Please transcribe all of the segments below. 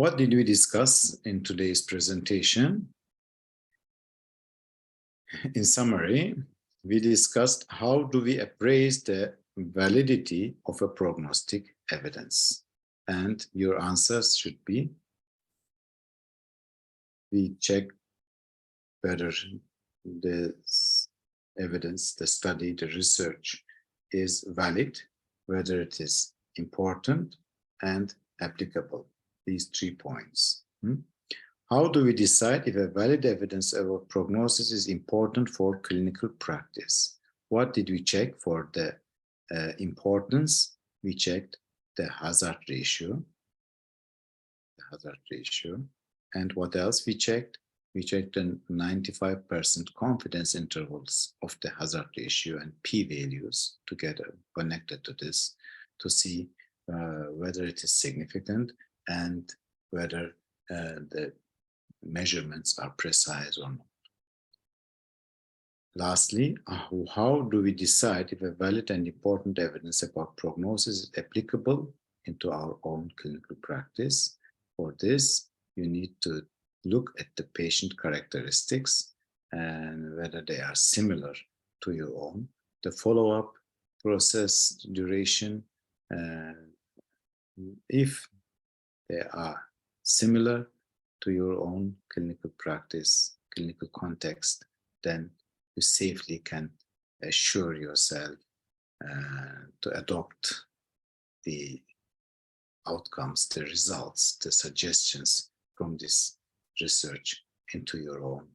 What did we discuss in today's presentation? In summary, we discussed how do we appraise the validity of a prognostic evidence. And your answers should be, we check whether the evidence, the study, the research is valid, whether it is important and applicable. These 3 points. How do we decide if a valid evidence of a prognosis is important for clinical practice? What did we check for the importance? We checked the hazard ratio. And what else we checked? We checked the 95% confidence intervals of the hazard ratio and p-values together connected to this to see whether it is significant and whether the measurements are precise or not. Lastly, how do we decide if a valid and important evidence about prognosis is applicable into our own clinical practice? For this, you need to look at the patient characteristics and whether they are similar to your own, the follow-up process duration. If they are similar to your own clinical practice, clinical context, then you safely can assure yourself to adopt the outcomes, the results, the suggestions from this research into your own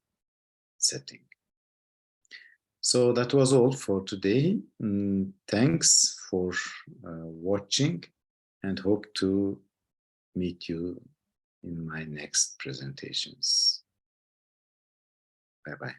setting. So that was all for today. Thanks for watching and hope to meet you in my next presentations. Bye-bye.